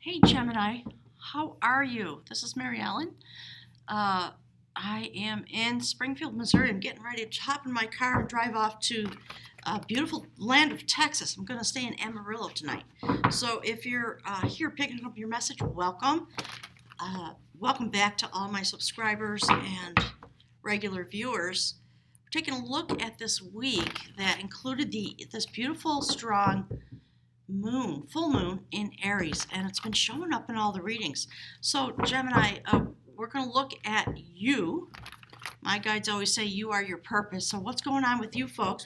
Hey Gemini, how are you? This is Mary Ellen. I am in Springfield, Missouri. I'm getting ready to hop in my car and drive off to beautiful land of Texas. I'm going to stay in Amarillo tonight. So if you're here picking up your message, welcome. Welcome back to all my subscribers and regular viewers. We're taking a look at this week that included this beautiful, strong full moon in Aries, and it's been showing up in all the readings. So Gemini, we're going to look at you. My guides always say you are your purpose. So what's going on with you folks?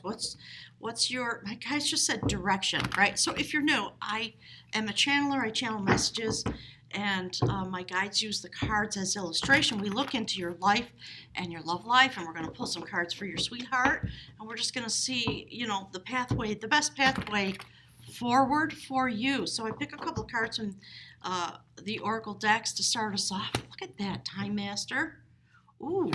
My guides just said direction, right? So if you're new, I am a channeler. I channel messages, and my guides use the cards as illustration. We look into your life and your love life, and we're going to pull some cards for your sweetheart, and we're just going to see, the best pathway forward for you. So I pick a couple of cards from the Oracle decks to start us off. Look at that, Time Master. Ooh,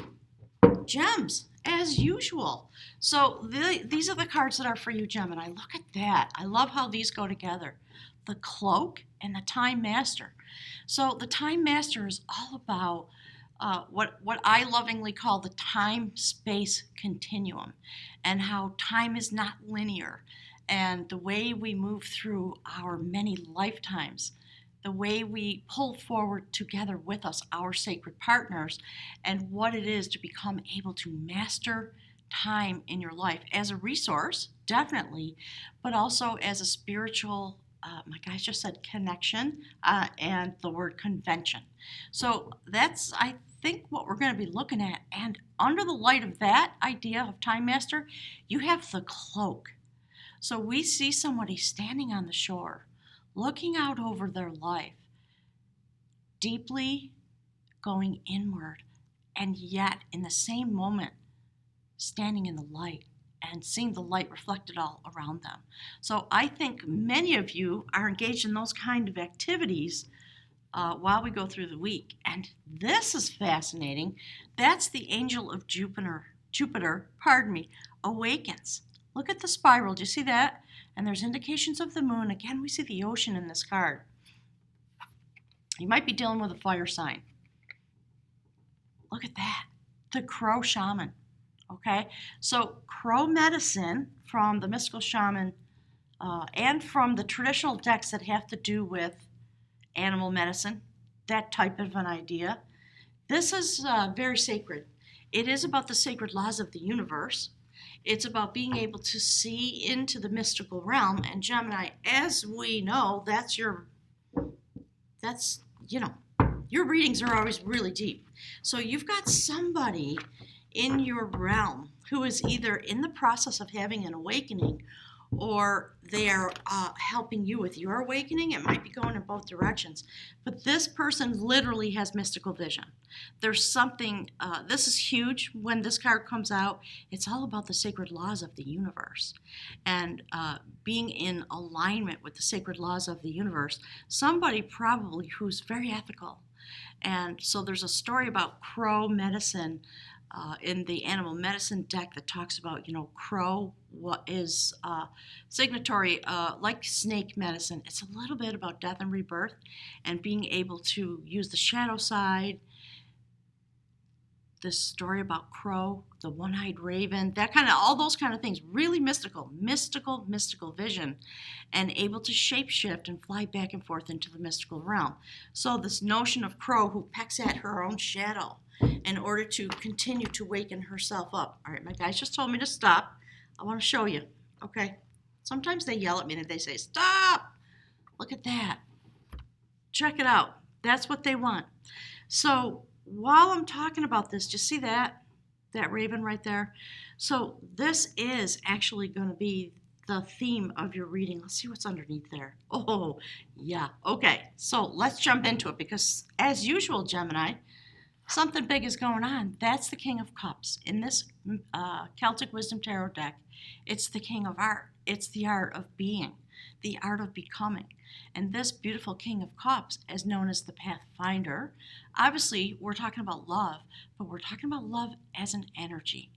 gems, as usual. So these are the cards that are for you, Gemini. Look at that. I love how these go together. The Cloak and the Time Master. So the Time Master is all about what I lovingly call the time-space continuum, and how time is not linear. And the way we move through our many lifetimes, the way we pull forward together with us our sacred partners, and what it is to become able to master time in your life as a resource, definitely, but also as a spiritual, my guys just said connection, and the word convention. So that's, I think, what we're going to be looking at. And under the light of that idea of Time Master, you have the Cloak. So we see somebody standing on the shore, looking out over their life, deeply going inward, and yet in the same moment, standing in the light and seeing the light reflected all around them. So I think many of you are engaged in those kind of activities while we go through the week. And this is fascinating. That's the angel of Jupiter, awakens. Look at the spiral. Do you see that? And there's indications of the moon. Again, we see the ocean in this card. You might be dealing with a fire sign. Look at that. The Crow Shaman. Okay? So crow medicine from the mystical shaman and from the traditional decks that have to do with animal medicine, that type of an idea. This is very sacred. It is about the sacred laws of the universe. It's about being able to see into the mystical realm. And Gemini, as we know, your readings are always really deep. So you've got somebody in your realm who is either in the process of having an awakening, or they're helping you with your awakening. It might be going in both directions. But this person literally has mystical vision. There's something, this is huge when this card comes out. It's all about the sacred laws of the universe. And being in alignment with the sacred laws of the universe. Somebody probably who's very ethical. And so there's a story about crow medicine in the animal medicine deck that talks about, crow, what is signatory, like snake medicine. It's a little bit about death and rebirth and being able to use the shadow side. This story about crow, the one-eyed raven, all those kind of things, really mystical vision, and able to shapeshift and fly back and forth into the mystical realm. So this notion of crow who pecks at her own shadow in order to continue to waken herself up. All right, my guys just told me to stop. I want to show you, okay? Sometimes they yell at me and they say, stop! Look at that. Check it out. That's what they want. So while I'm talking about this, do you see that raven right there? So this is actually going to be the theme of your reading. Let's see what's underneath there. Oh, yeah. Okay, so let's jump into it because, as usual, Gemini, something big is going on. That's the King of Cups. In this Celtic Wisdom Tarot deck, it's the King of Art. It's the art of being, the art of becoming. And this beautiful King of Cups is known as the Pathfinder. Obviously, we're talking about love, but we're talking about love as an energy,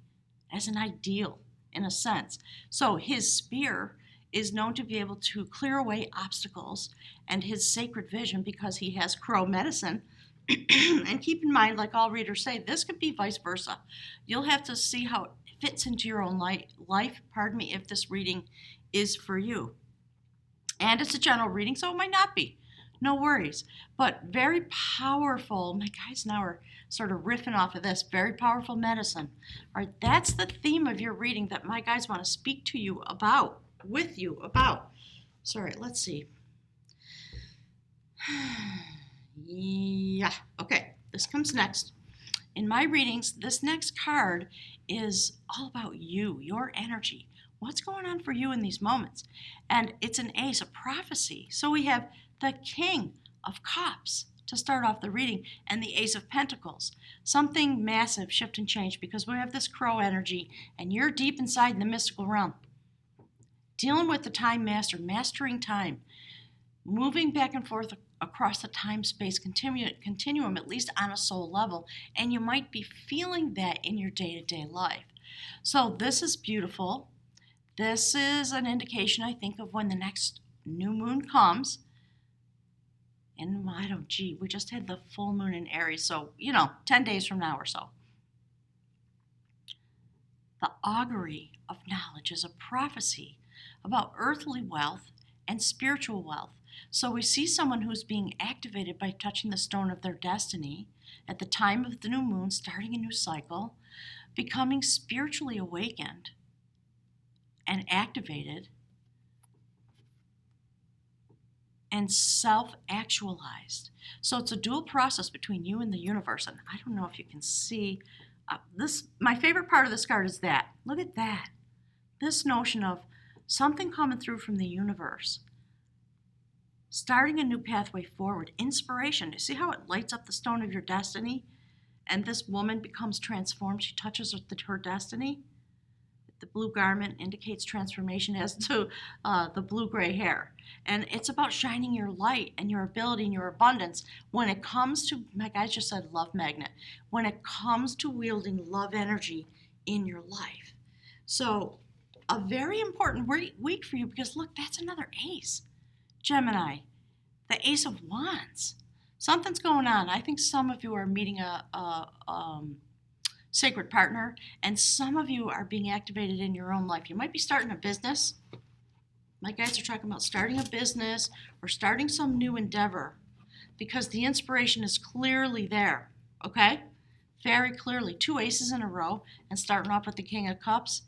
as an ideal, in a sense. So his spear is known to be able to clear away obstacles and his sacred vision because he has crow medicine. And keep in mind, like all readers say, this could be vice versa. You'll have to see how it fits into your own life, if this reading is for you. And it's a general reading, so it might not be. No worries. But very powerful. My guys now are sort of riffing off of this. Very powerful medicine. All right, that's the theme of your reading that my guys want to speak to you about, with you about. Sorry, let's see. Yeah, okay, this comes next. In my readings, this next card is all about you, your energy. What's going on for you in these moments? And it's an ace, a prophecy. So we have the King of Cups to start off the reading and the Ace of Pentacles. Something massive, shift and change, because we have this crow energy and you're deep inside in the mystical realm. Dealing with the time master, mastering time, moving back and forth across the time-space continuum, at least on a soul level, and you might be feeling that in your day-to-day life. So this is beautiful. This is an indication, I think, of when the next new moon comes. And we just had the full moon in Aries, so, 10 days from now or so. The augury of knowledge is a prophecy about earthly wealth and spiritual wealth. So we see someone who's being activated by touching the stone of their destiny at the time of the new moon, starting a new cycle, becoming spiritually awakened and activated and self-actualized. So it's a dual process between you and the universe. And I don't know if you can see this. My favorite part of this card is that. Look at that. This notion of something coming through from the universe, starting a new pathway forward, inspiration. You see how it lights up the stone of your destiny? And this woman becomes transformed. She touches her destiny. The blue garment indicates transformation as to the blue-gray hair. And it's about shining your light and your ability and your abundance when it comes to, my guys just said love magnet, when it comes to wielding love energy in your life. So a very important week for you because look, that's another ace. Gemini, the Ace of Wands. Something's going on. I think some of you are meeting a sacred partner, and some of you are being activated in your own life. You might be starting a business. My guys are talking about starting a business or starting some new endeavor because the inspiration is clearly there, okay? Very clearly. 2 aces in a row and starting off with the King of Cups.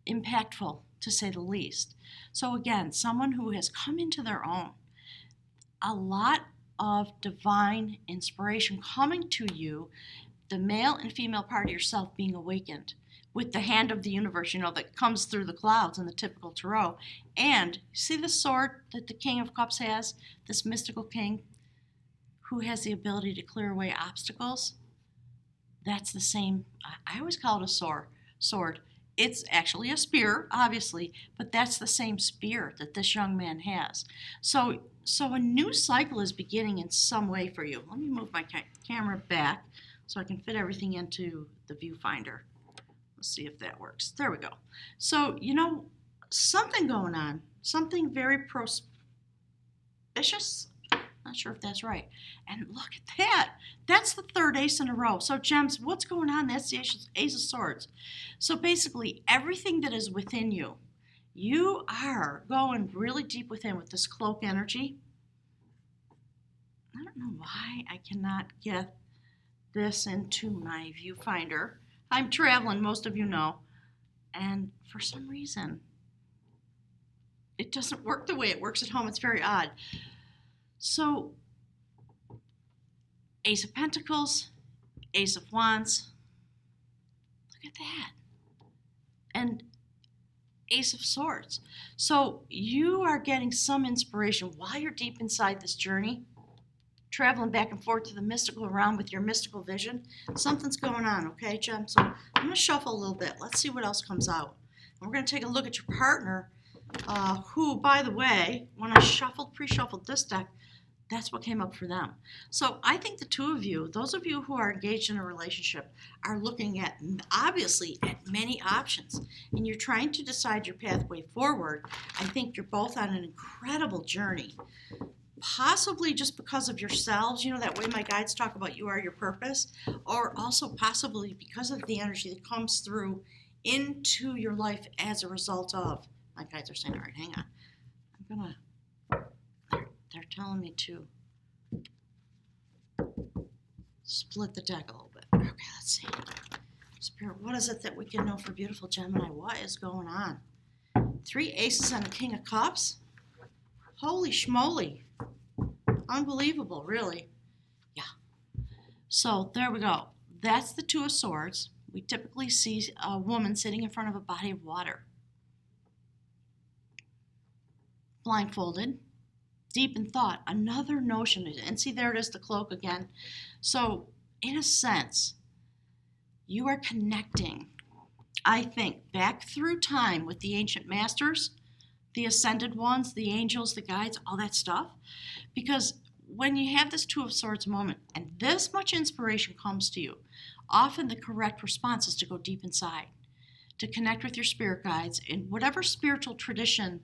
Impactful, to say the least. So again, someone who has come into their own. A lot of divine inspiration coming to you, the male and female part of yourself being awakened with the hand of the universe, that comes through the clouds in the typical tarot. And see the sword that the King of Cups has, this mystical king who has the ability to clear away obstacles? That's the same, I always call it a sword. It's actually a spear, obviously, but that's the same spear that this young man has. So a new cycle is beginning in some way for you. Let me move my camera back so I can fit everything into the viewfinder. Let's see if that works. There we go. So, something going on, something very auspicious. Not sure if that's right. And look at that. That's the 3rd ace in a row. So, Gems, what's going on? That's the Ace of Swords. So, basically, everything that is within you, you are going really deep within with this cloak energy. I don't know why I cannot get this into my viewfinder. I'm traveling, most of you know. And for some reason, it doesn't work the way it works at home. It's very odd. So, Ace of Pentacles, Ace of Wands, look at that, and Ace of Swords. So you are getting some inspiration while you're deep inside this journey, traveling back and forth to the mystical realm with your mystical vision. Something's going on, okay, Jem? So I'm going to shuffle a little bit. Let's see what else comes out. And we're going to take a look at your partner, who, by the way, when I pre-shuffled this deck, That's what came up for them. So I think the two of you, those of you who are engaged in a relationship, are looking at obviously at many options, and you're trying to decide your pathway forward. I think you're both on an incredible journey, possibly just because of yourselves, that way my guides talk about you are your purpose, or also possibly because of the energy that comes through into your life as a result of, my guides are saying, all right, hang on, I'm gonna, they're telling me to split the deck a little bit. Okay, let's see. Spirit, what is it that we can know for beautiful Gemini? What is going on? 3 aces and a king of cups. Holy schmoly. Unbelievable, really. Yeah. So there we go. That's the 2 of swords. We typically see a woman sitting in front of a body of water. Blindfolded. Deep in thought, another notion, and see there it is, the cloak again. So in a sense, you are connecting, I think, back through time with the ancient masters, the ascended ones, the angels, the guides, all that stuff. Because when you have this 2 of swords moment and this much inspiration comes to you, often the correct response is to go deep inside, to connect with your spirit guides in whatever spiritual tradition,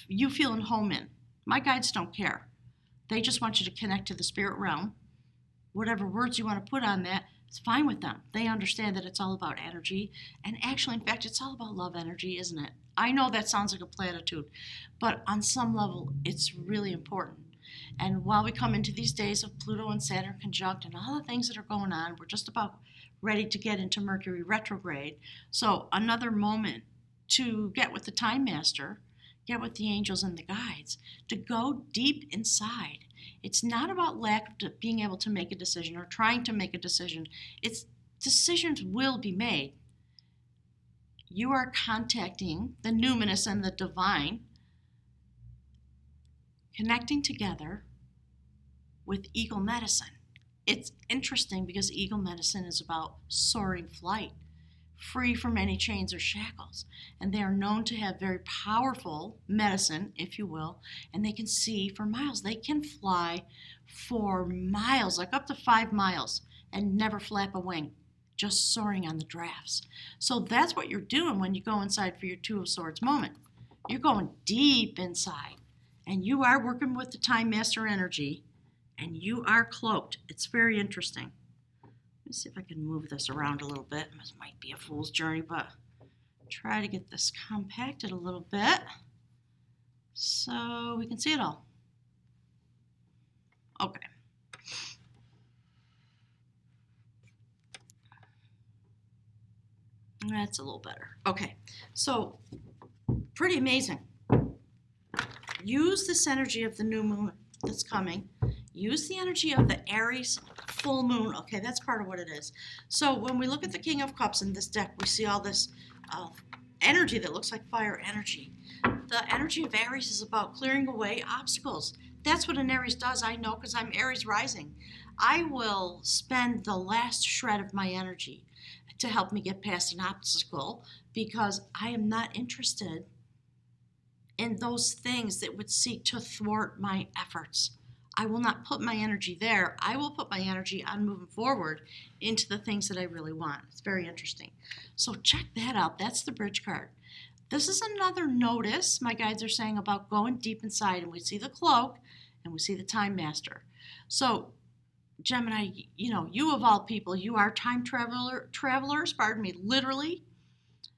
you feel in home in. My guides don't care. They just want you to connect to the spirit realm. Whatever words you want to put on that, it's fine with them. They understand that it's all about energy. And actually, in fact, it's all about love energy, isn't it? I know that sounds like a platitude, but on some level, it's really important. And while we come into these days of Pluto and Saturn conjunct and all the things that are going on, we're just about ready to get into Mercury retrograde. So another moment to get with the Time Master, get with the angels and the guides, to go deep inside. It's not about lack of being able to make a decision or trying to make a decision. It's decisions will be made. You are contacting the numinous and the divine, connecting together with eagle medicine. It's interesting because eagle medicine is about soaring flight, free from any chains or shackles. And they are known to have very powerful medicine, if you will, and they can see for miles. They can fly for miles, like up to 5 miles, and never flap a wing, just soaring on the drafts. So that's what you're doing when you go inside for your 2 of swords moment. You're going deep inside, and you are working with the Time Master energy, and you are cloaked. It's very interesting. Let me see if I can move this around a little bit. This might be a fool's journey, but try to get this compacted a little bit so we can see it all. Okay. That's a little better. Okay, so pretty amazing. Use this energy of the new moon that's coming. Use the energy of the Aries full moon. Okay, that's part of what it is. So when we look at the King of Cups in this deck, we see all this energy that looks like fire energy. The energy of Aries is about clearing away obstacles. That's what an Aries does. I know because I'm Aries rising. I will spend the last shred of my energy to help me get past an obstacle because I am not interested in those things that would seek to thwart my efforts. I will not put my energy there. I will put my energy on moving forward into the things that I really want. It's very interesting. So check that out. That's the bridge card. This is another notice my guides are saying about going deep inside, and we see the cloak and we see the Time Master. So Gemini, you of all people, you are time travelers, literally.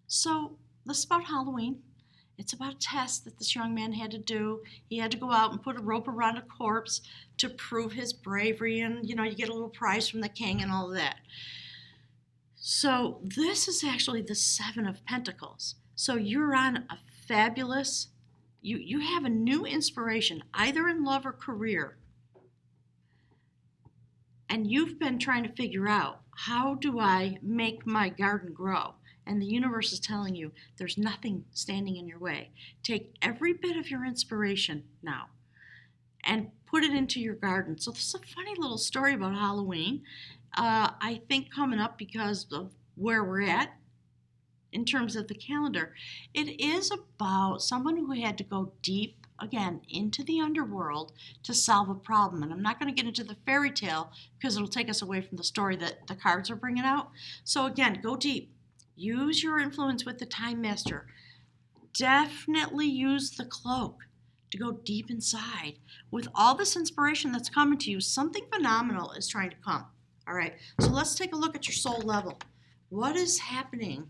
So this is about Halloween. It's about a test that this young man had to do. He had to go out and put a rope around a corpse to prove his bravery, and you get a little prize from the king and all of that. So this is actually the 7 of Pentacles. So you're on a fabulous, you have a new inspiration, either in love or career. And you've been trying to figure out, how do I make my garden grow? And the universe is telling you there's nothing standing in your way. Take every bit of your inspiration now and put it into your garden. So this is a funny little story about Halloween. I think coming up because of where we're at in terms of the calendar. It is about someone who had to go deep again, into the underworld to solve a problem. And I'm not going to get into the fairy tale because it'll take us away from the story that the cards are bringing out. So again, go deep. Use your influence with the Time Master. Definitely use the cloak to go deep inside. With all this inspiration that's coming to you, something phenomenal is trying to come. All right, so let's take a look at your soul level. What is happening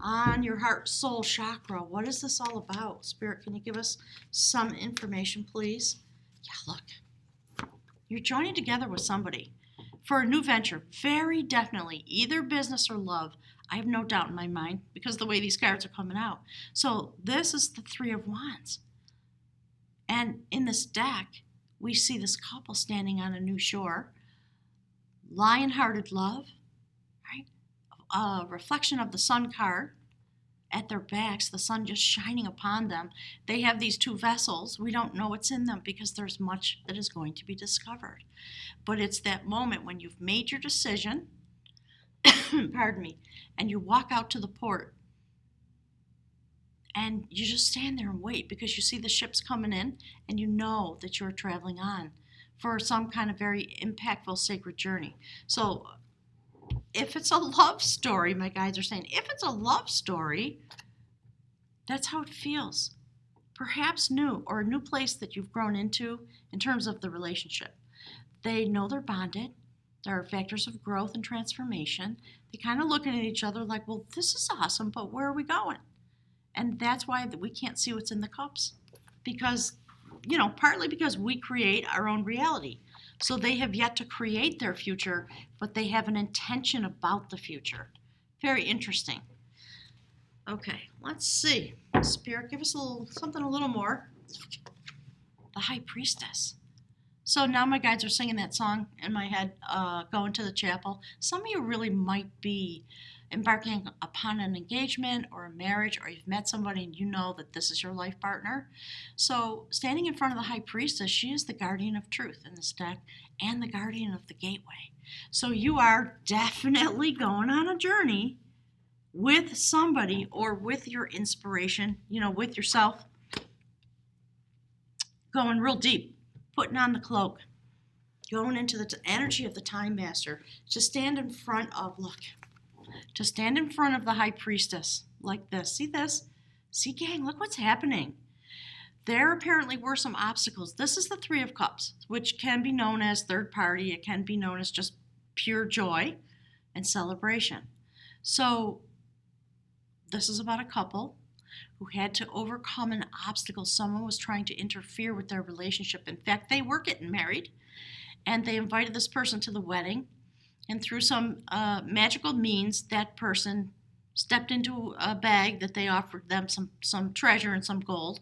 on your heart soul chakra? What is this all about? Spirit, can you give us some information, please? Yeah, look, you're joining together with somebody for a new venture. Very definitely, either business or love. I have no doubt in my mind because of the way these cards are coming out. So this is the Three of Wands. And in this deck, we see this couple standing on a new shore. Lion-hearted love, right? A reflection of the sun card at their backs, the sun just shining upon them. They have these two vessels. We don't know what's in them because there's much that is going to be discovered. But it's that moment when you've made your decision, pardon me, and you walk out to the port and you just stand there and wait because you see the ships coming in and you know that you're traveling on for some kind of very impactful sacred journey. So if it's a love story, my guides are saying, if it's a love story, that's how it feels. Perhaps new or a new place that you've grown into in terms of the relationship. They know they're bonded. There are factors of growth and transformation. They kind of looking at each other like, well, this is awesome, but where are we going? And that's why we can't see what's in the cups. Because, partly because we create our own reality. So they have yet to create their future, but they have an intention about the future. Very interesting. Okay, let's see. Spirit, give us something a little more. The High Priestess. So now my guides are singing that song in my head, going to the chapel. Some of you really might be embarking upon an engagement or a marriage, or you've met somebody and you know that this is your life partner. So standing in front of the High Priestess, she is the guardian of truth in this deck and the guardian of the gateway. So you are definitely going on a journey with somebody or with your inspiration, with yourself, going real deep, putting on the cloak, going into the energy of the Time Master to stand in front of, to stand in front of the High Priestess like this. See this? See, gang, look what's happening. There apparently were some obstacles. This is the Three of Cups, which can be known as third party. It can be known as just pure joy and celebration. So this is about a couple who had to overcome an obstacle. Someone was trying to interfere with their relationship. In fact, they were getting married, and they invited this person to the wedding. And through some magical means, that person stepped into a bag that they offered them some treasure and some gold.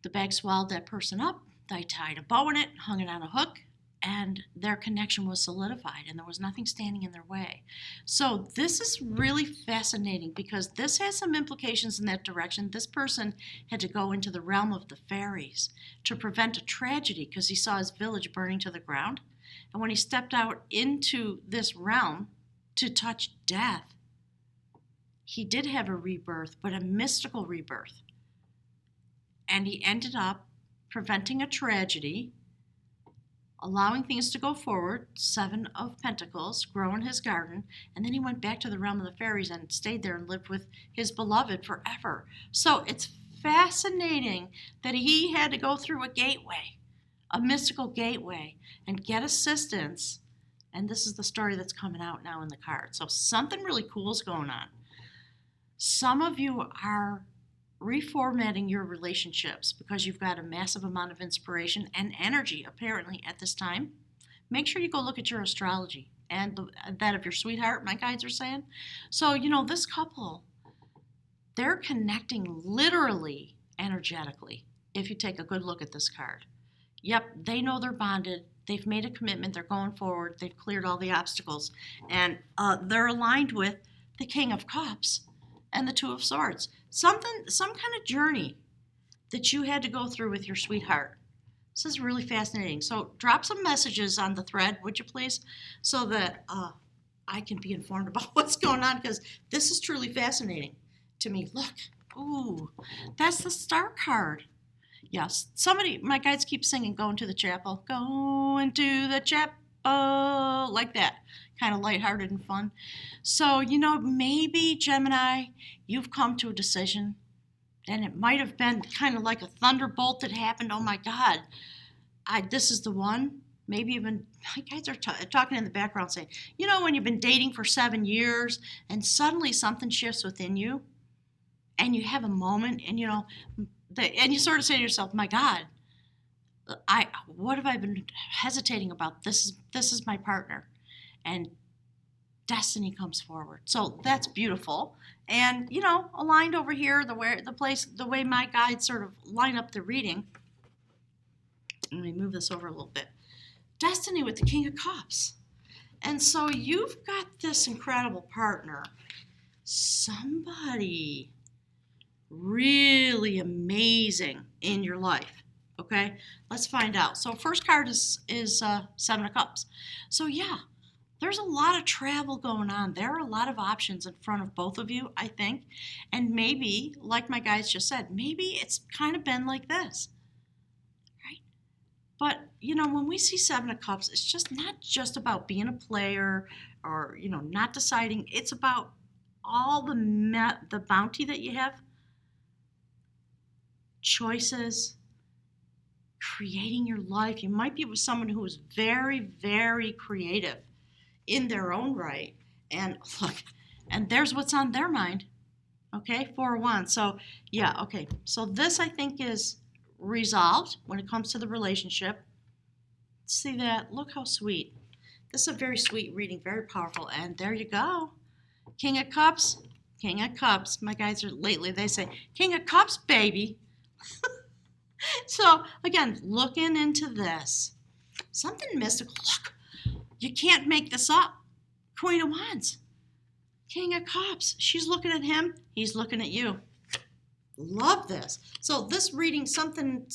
The bag swallowed that person up. They tied a bow in it, hung it on a hook, and their connection was solidified, and there was nothing standing in their way. So this is really fascinating because this has some implications in that direction. This person had to go into the realm of the fairies to prevent a tragedy because he saw his village burning to the ground. And when he stepped out into this realm to touch death, he did have a rebirth, but a mystical rebirth. And he ended up preventing a tragedy, allowing things to go forward, Seven of Pentacles, grow in his garden, and then he went back to the realm of the fairies and stayed there and lived with his beloved forever. So it's fascinating that he had to go through a gateway, a mystical gateway, and get assistance. And this is the story that's coming out now in the card. So something really cool is going on. Some of you are reformatting your relationships because you've got a massive amount of inspiration and energy apparently at this time. Make sure you go look at your astrology and that of your sweetheart, my guides are saying. So, this couple, they're connecting literally energetically if you take a good look at this card. Yep, they know they're bonded. They've made a commitment. They're going forward. They've cleared all the obstacles. And they're aligned with the King of Cups and the Two of Swords. Some kind of journey that you had to go through with your sweetheart. This is really fascinating. So drop some messages on the thread, would you please, so that I can be informed about what's going on, because this is truly fascinating to me. Look, Ooh, that's the Star card. Yes, somebody, my guides keep singing "Going to the Chapel," "Going to the Chapel," like that, kind of lighthearted and fun. So, maybe Gemini, you've come to a decision, and it might have been kind of like a thunderbolt that happened. Oh my God, this is the one. Maybe even my guides are talking in the background saying, when you've been dating for 7 years and suddenly something shifts within you, and you have a moment, and and you sort of say to yourself, "My God, what have I been hesitating about? This is my partner," and destiny comes forward. So that's beautiful, and aligned over here, the way my guides sort of line up the reading. Let me move this over a little bit. Destiny with the King of Cups, and so you've got this incredible partner, somebody really amazing in your life. Okay, let's find out. So first card is Seven of Cups. So yeah, there's a lot of travel going on. There are a lot of options in front of both of you, I think. And maybe, like my guys just said, maybe it's kind of been like this, right? But when we see Seven of Cups, it's just not just about being a player or not deciding. It's about all the bounty that you have, choices, creating your life. You might be with someone who is very, very creative in their own right. And look, and there's what's on their mind. Okay, 4 of Wands. So, yeah, okay. So this, I think, is resolved when it comes to the relationship. See that? Look how sweet. This is a very sweet reading, very powerful. And there you go. King of Cups. King of Cups. My guys are lately, they say, King of Cups, baby. So, again, looking into this, something mystical. Look, you can't make this up. Queen of Wands, King of Cups. She's looking at him. He's looking at you. Love this. So this reading, some kind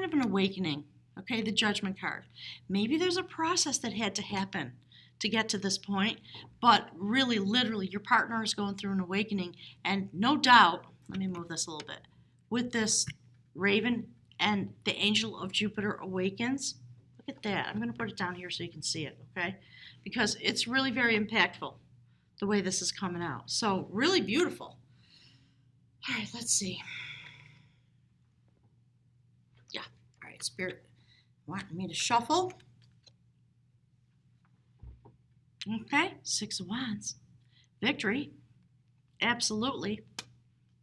of an awakening. Okay, the Judgment card. Maybe there's a process that had to happen to get to this point, but really, literally, your partner is going through an awakening, and no doubt, let me move this a little bit, with this raven and the angel of Jupiter awakens. Look at that. I'm going to put it down here so you can see it, okay? Because it's really very impactful, the way this is coming out. So really beautiful. All right, let's see. Yeah, all right, Spirit wanting me to shuffle. Okay, 6 of Wands. Victory. Absolutely.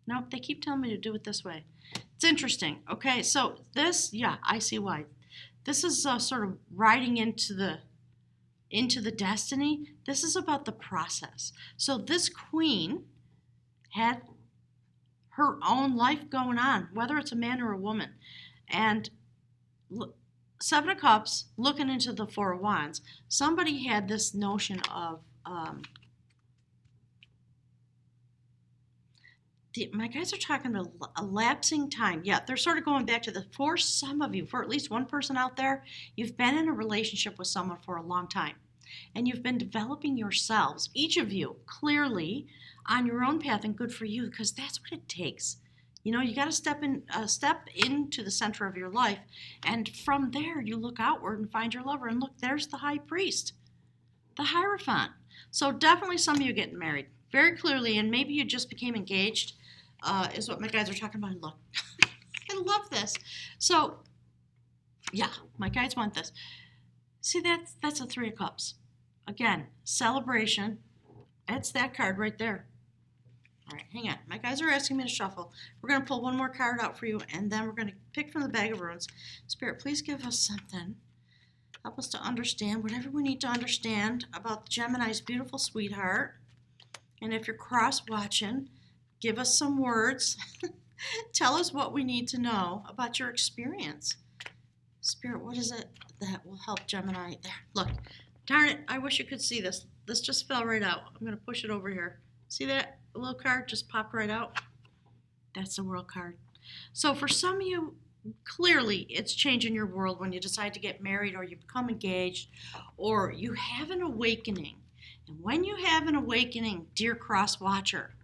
Nope, they keep telling me to do it this way. It's interesting. Okay, so this, yeah, I see why. This is sort of riding into the destiny. This is about the process. So this queen had her own life going on, whether it's a man or a woman. And Seven of Cups, looking into the 4 of Wands, somebody had this notion of my guys are talking about a lapsing time. Yeah, they're sort of going back to for some of you, for at least one person out there, you've been in a relationship with someone for a long time. And you've been developing yourselves, each of you, clearly on your own path, and good for you, because that's what it takes. You got to step into the center of your life, and from there you look outward and find your lover. And look, there's the High Priest, the Hierophant. So definitely some of you getting married, very clearly, and maybe you just became engaged, is what my guys are talking about. Look, I love this. So, yeah, my guys want this. See, that's a 3 of Cups. Again, celebration. It's that card right there. All right, hang on. My guys are asking me to shuffle. We're going to pull one more card out for you, and then we're going to pick from the bag of runes. Spirit, please give us something. Help us to understand whatever we need to understand about Gemini's beautiful sweetheart. And if you're cross-watching, give us some words. Tell us what we need to know about your experience. Spirit, what is it that will help Gemini? There, look. Darn it, I wish you could see this. This just fell right out. I'm going to push it over here. See that little card just popped right out? That's the World card. So for some of you, clearly it's changing your world when you decide to get married, or you become engaged, or you have an awakening. And when you have an awakening, dear cross watcher,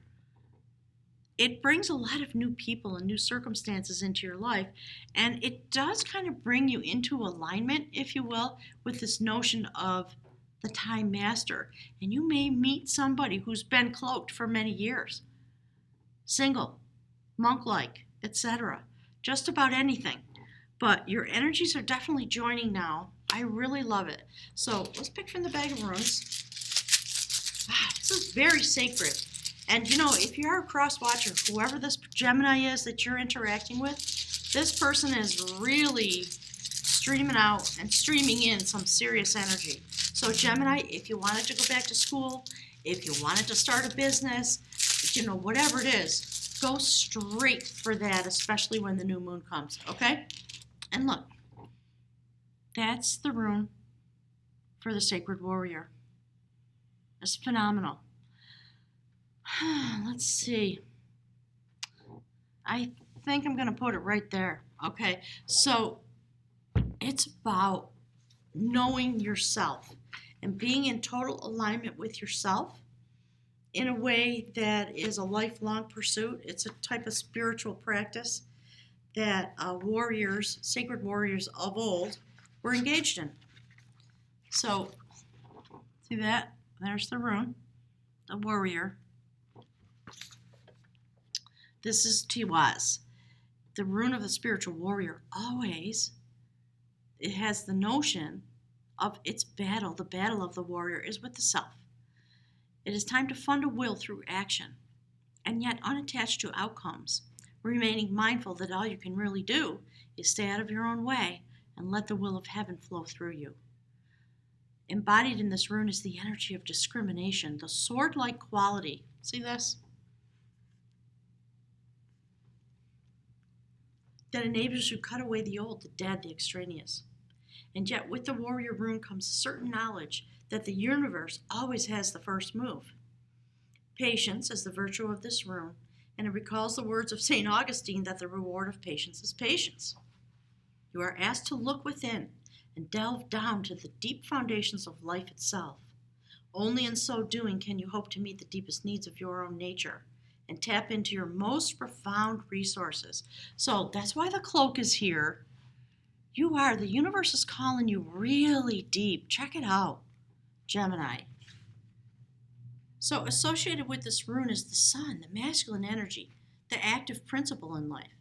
it brings a lot of new people and new circumstances into your life. And it does kind of bring you into alignment, if you will, with this notion of the time master. And you may meet somebody who's been cloaked for many years, single, monk-like, etc. Just about anything. But your energies are definitely joining now. I really love it. So let's pick from the bag of runes. This is very sacred. And you know, if you're a cross watcher, whoever this Gemini is that you're interacting with, this person is really streaming out and streaming in some serious energy. So Gemini, if you wanted to go back to school, if you wanted to start a business, you know, whatever it is, go straight for that, especially when the new moon comes, okay? And look, that's the rune for the sacred warrior. It's phenomenal. Let's see. I think I'm going to put it right there. Okay, so it's about knowing yourself and being in total alignment with yourself in a way that is a lifelong pursuit. It's a type of spiritual practice that warriors, sacred warriors of old, were engaged in. So, see that? There's the rune, the warrior. This is Tiwaz. The rune of the spiritual warrior always, it has the notion of its battle. The battle of the warrior is with the self. It is time to fund a will through action, and yet unattached to outcomes, remaining mindful that all you can really do is stay out of your own way and let the will of heaven flow through you. Embodied in this rune is the energy of discrimination, the sword-like quality. See this? That enables you to cut away the old, the dead, the extraneous. And yet with the warrior rune comes a certain knowledge that the universe always has the first move. Patience is the virtue of this rune, and it recalls the words of St. Augustine that the reward of patience is patience. You are asked to look within and delve down to the deep foundations of life itself. Only in so doing can you hope to meet the deepest needs of your own nature and tap into your most profound resources. So that's why the cloak is here. The universe is calling you really deep. Check it out, Gemini. So associated with this rune is the sun, the masculine energy, the active principle in life.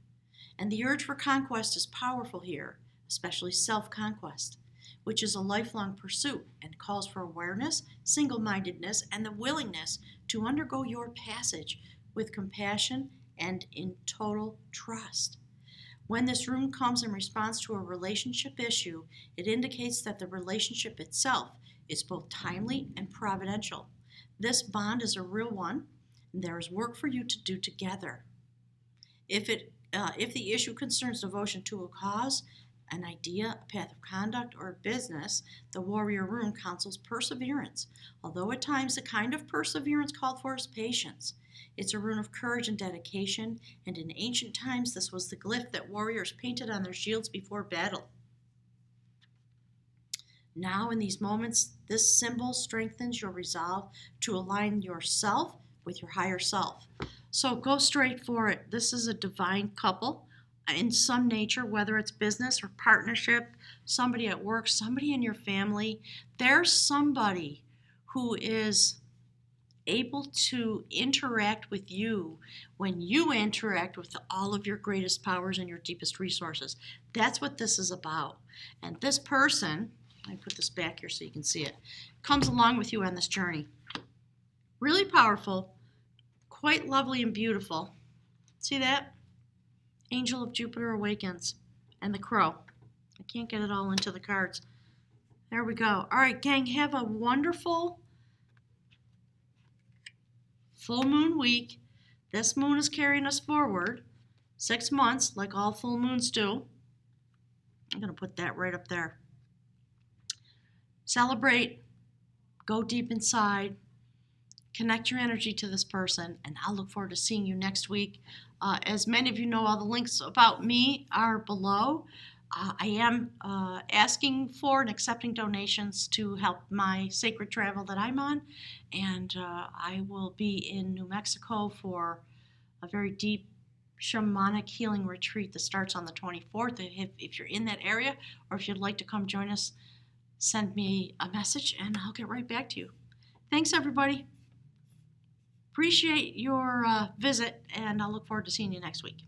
And the urge for conquest is powerful here, especially self-conquest, which is a lifelong pursuit and calls for awareness, single-mindedness, and the willingness to undergo your passage with compassion and in total trust. When this rune comes in response to a relationship issue, it indicates that the relationship itself is both timely and providential. This bond is a real one, and there is work for you to do together. If the issue concerns devotion to a cause, an idea, a path of conduct, or a business, the warrior rune counsels perseverance, although at times the kind of perseverance called for is patience. It's a rune of courage and dedication, and in ancient times this was the glyph that warriors painted on their shields before battle. Now in these moments, this symbol strengthens your resolve to align yourself with your higher self. So go straight for it. This is a divine couple in some nature, whether it's business or partnership, somebody at work, somebody in your family. There's somebody who is able to interact with you when you interact with all of your greatest powers and your deepest resources. That's what this is about. And this person, I put this back here so you can see it, comes along with you on this journey. Really powerful, quite lovely and beautiful. See that? Angel of Jupiter awakens, and the crow. I can't get it all into the cards. There we go. All right, gang, have a wonderful full moon week. This moon is carrying us forward 6 months, like all full moons do. I'm going to put that right up there. Celebrate, go deep inside, connect your energy to this person, and I'll look forward to seeing you next week. As many of you know, all the links about me are below. I am asking for and accepting donations to help my sacred travel that I'm on, and I will be in New Mexico for a very deep shamanic healing retreat that starts on the 24th. If you're in that area, or if you'd like to come join us, send me a message and I'll get right back to you. Thanks, everybody. Appreciate your visit, and I'll look forward to seeing you next week.